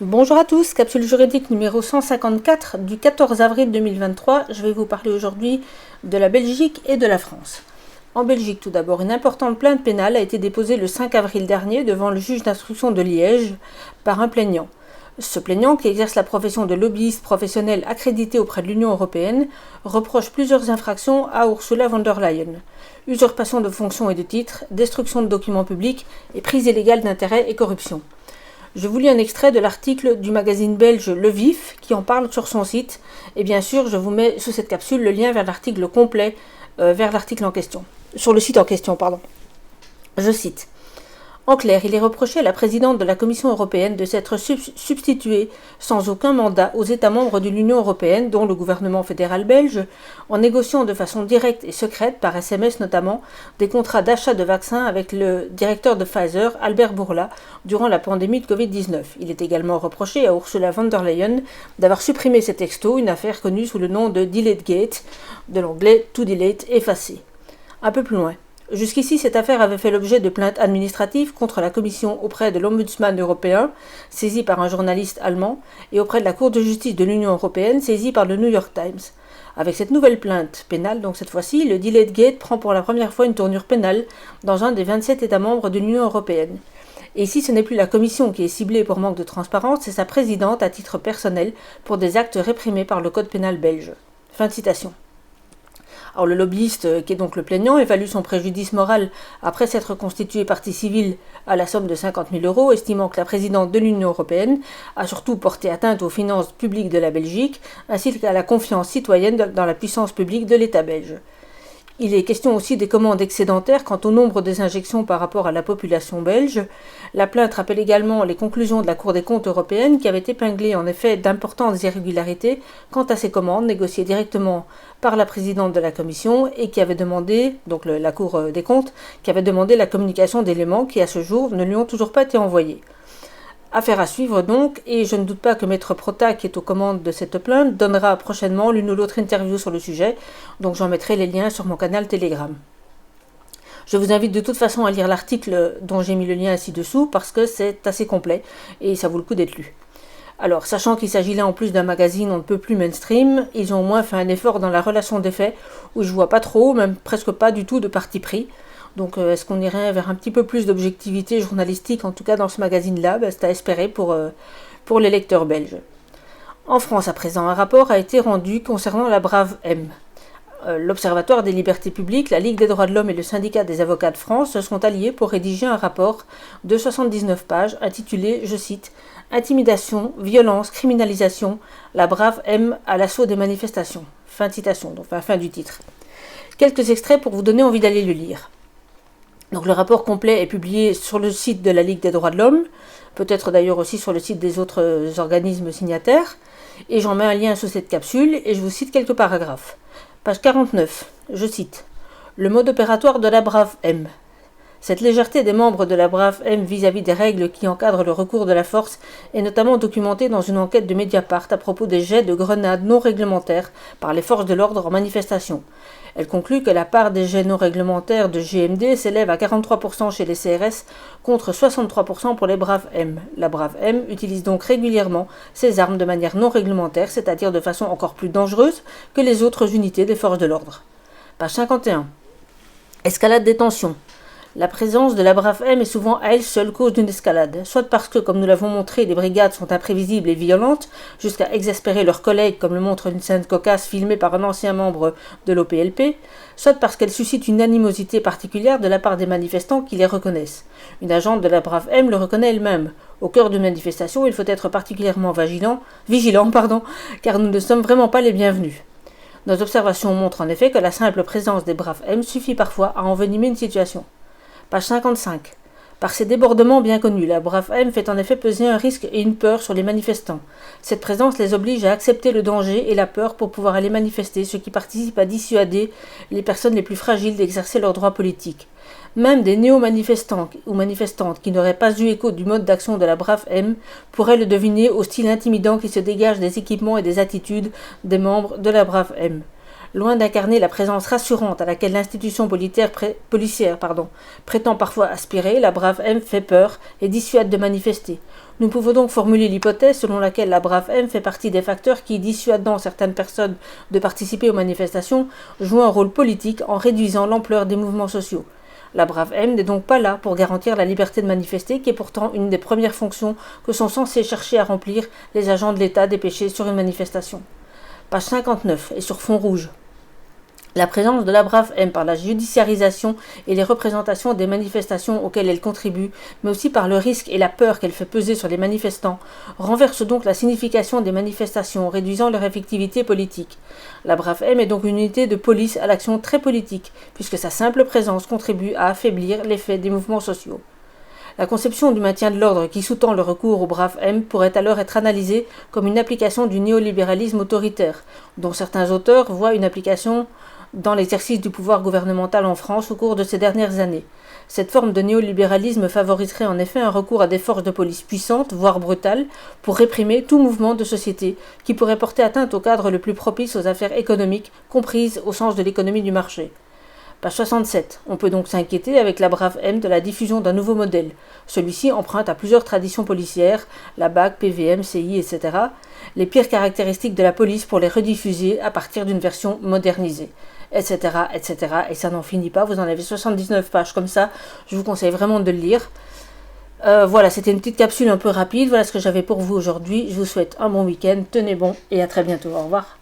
Bonjour à tous, capsule juridique numéro 154 du 14 avril 2023. Je vais vous parler aujourd'hui de la Belgique et de la France. En Belgique, tout d'abord, une importante plainte pénale a été déposée le 5 avril dernier devant le juge d'instruction de Liège par un plaignant. Ce plaignant, qui exerce la profession de lobbyiste professionnel accrédité auprès de l'Union européenne, reproche plusieurs infractions à Ursula von der Leyen: usurpation de fonctions et de titres, destruction de documents publics et prise illégale d'intérêts et corruption. Je vous lis un extrait de l'article du magazine belge Le Vif qui en parle sur son site, et bien sûr je vous mets sous cette capsule le lien vers l'article complet, vers l'article en question, sur le site en question, pardon. Je cite: en clair, il est reproché à la présidente de la Commission européenne de s'être substituée sans aucun mandat aux États membres de l'Union européenne, dont le gouvernement fédéral belge, en négociant de façon directe et secrète, par SMS notamment, des contrats d'achat de vaccins avec le directeur de Pfizer, Albert Bourla, durant la pandémie de Covid-19. Il est également reproché à Ursula von der Leyen d'avoir supprimé ces textos, une affaire connue sous le nom de Delayed-gate, de l'anglais to delete, effacé. Un peu plus loin. Jusqu'ici, cette affaire avait fait l'objet de plaintes administratives contre la Commission auprès de l'Ombudsman européen, saisi par un journaliste allemand, et auprès de la Cour de justice de l'Union européenne, saisi par le New York Times. Avec cette nouvelle plainte pénale, donc cette fois-ci, le Delayed-gate prend pour la première fois une tournure pénale dans un des 27 États membres de l'Union européenne. Et ici, ce n'est plus la Commission qui est ciblée pour manque de transparence, c'est sa présidente à titre personnel pour des actes réprimés par le Code pénal belge. Fin de citation. Alors le lobbyiste, qui est donc le plaignant, évalue son préjudice moral après s'être constitué partie civile à la somme de 50 000 €, estimant que la présidente de l'Union européenne a surtout porté atteinte aux finances publiques de la Belgique, ainsi qu'à la confiance citoyenne dans la puissance publique de l'État belge. Il est question aussi des commandes excédentaires quant au nombre des injections par rapport à la population belge. La plainte rappelle également les conclusions de la Cour des comptes européenne qui avait épinglé en effet d'importantes irrégularités quant à ces commandes négociées directement par la présidente de la Commission et qui avait demandé, donc la Cour des comptes, qui avait demandé la communication d'éléments qui à ce jour ne lui ont toujours pas été envoyés. Affaire à suivre donc, et je ne doute pas que Maître Prota, qui est aux commandes de cette plainte, donnera prochainement l'une ou l'autre interview sur le sujet, donc j'en mettrai les liens sur mon canal Telegram. Je vous invite de toute façon à lire l'article dont j'ai mis le lien ci-dessous, parce que c'est assez complet, et ça vaut le coup d'être lu. Alors, sachant qu'il s'agit là en plus d'un magazine on ne peut plus mainstream, ils ont au moins fait un effort dans la relation des faits, où je vois pas trop, même presque pas du tout de parti pris. Donc est-ce qu'on irait vers un petit peu plus d'objectivité journalistique, en tout cas dans ce magazine-là? C'est à espérer pour les lecteurs belges. En France, à présent, un rapport a été rendu concernant la Brave M. L'Observatoire des libertés publiques, la Ligue des droits de l'homme et le Syndicat des avocats de France se sont alliés pour rédiger un rapport de 79 pages intitulé, je cite, « Intimidation, violence, criminalisation, la Brave M à l'assaut des manifestations ». Fin de citation, donc fin du titre. Quelques extraits pour vous donner envie d'aller le lire. Donc le rapport complet est publié sur le site de la Ligue des droits de l'homme, peut-être d'ailleurs aussi sur le site des autres organismes signataires, et j'en mets un lien sous cette capsule, et je vous cite quelques paragraphes. Page 49, je cite: « Le mode opératoire de la Brave M. Cette légèreté des membres de la Brave M vis-à-vis des règles qui encadrent le recours de la force est notamment documentée dans une enquête de Mediapart à propos des jets de grenades non réglementaires par les forces de l'ordre en manifestation. Elle conclut que la part des jets non réglementaires de GMD s'élève à 43% chez les CRS contre 63% pour les Braves M. La Brave M utilise donc régulièrement ces armes de manière non réglementaire, c'est-à-dire de façon encore plus dangereuse que les autres unités des forces de l'ordre. Page 51. Escalade des tensions. La présence de la Brave M est souvent à elle seule cause d'une escalade, soit parce que, comme nous l'avons montré, les brigades sont imprévisibles et violentes, jusqu'à exaspérer leurs collègues, comme le montre une scène cocasse filmée par un ancien membre de l'OPLP, soit parce qu'elles suscitent une animosité particulière de la part des manifestants qui les reconnaissent. Une agente de la Brave M le reconnaît elle-même. Au cœur de manifestations, il faut être particulièrement vigilant, car nous ne sommes vraiment pas les bienvenus. Nos observations montrent en effet que la simple présence des Braves M suffit parfois à envenimer une situation. Page 55. Par ses débordements bien connus, la Brave M fait en effet peser un risque et une peur sur les manifestants. Cette présence les oblige à accepter le danger et la peur pour pouvoir aller manifester, ce qui participe à dissuader les personnes les plus fragiles d'exercer leurs droits politiques. Même des néo-manifestants ou manifestantes qui n'auraient pas eu écho du mode d'action de la Brave M pourraient le deviner au style intimidant qui se dégage des équipements et des attitudes des membres de la Brave M. Loin d'incarner la présence rassurante à laquelle l'institution policière prétend parfois aspirer, la brave M fait peur et dissuade de manifester. Nous pouvons donc formuler l'hypothèse selon laquelle la brave M fait partie des facteurs qui, dissuadant certaines personnes de participer aux manifestations, jouent un rôle politique en réduisant l'ampleur des mouvements sociaux. La brave M n'est donc pas là pour garantir la liberté de manifester, qui est pourtant une des premières fonctions que sont censés chercher à remplir les agents de l'État dépêchés sur une manifestation. Page 59, et sur fond rouge. La présence de la brave M par la judiciarisation et les représentations des manifestations auxquelles elle contribue, mais aussi par le risque et la peur qu'elle fait peser sur les manifestants, renverse donc la signification des manifestations, réduisant leur effectivité politique. La brave M est donc une unité de police à l'action très politique, puisque sa simple présence contribue à affaiblir l'effet des mouvements sociaux. La conception du maintien de l'ordre qui sous-tend le recours au brave M pourrait alors être analysée comme une application du néolibéralisme autoritaire, dont certains auteurs voient une application dans l'exercice du pouvoir gouvernemental en France au cours de ces dernières années. Cette forme de néolibéralisme favoriserait en effet un recours à des forces de police puissantes, voire brutales, pour réprimer tout mouvement de société qui pourrait porter atteinte au cadre le plus propice aux affaires économiques, comprises au sens de l'économie du marché. Page 67. On peut donc s'inquiéter avec la brave M de la diffusion d'un nouveau modèle. Celui-ci emprunte à plusieurs traditions policières, la BAC, PVM, CI, etc., les pires caractéristiques de la police pour les rediffuser à partir d'une version modernisée, etc., etc. Et ça n'en finit pas, vous en avez 79 pages comme ça, je vous conseille vraiment de le lire. Voilà, c'était une petite capsule un peu rapide, voilà ce que j'avais pour vous aujourd'hui. Je vous souhaite un bon week-end, tenez bon et à très bientôt, au revoir.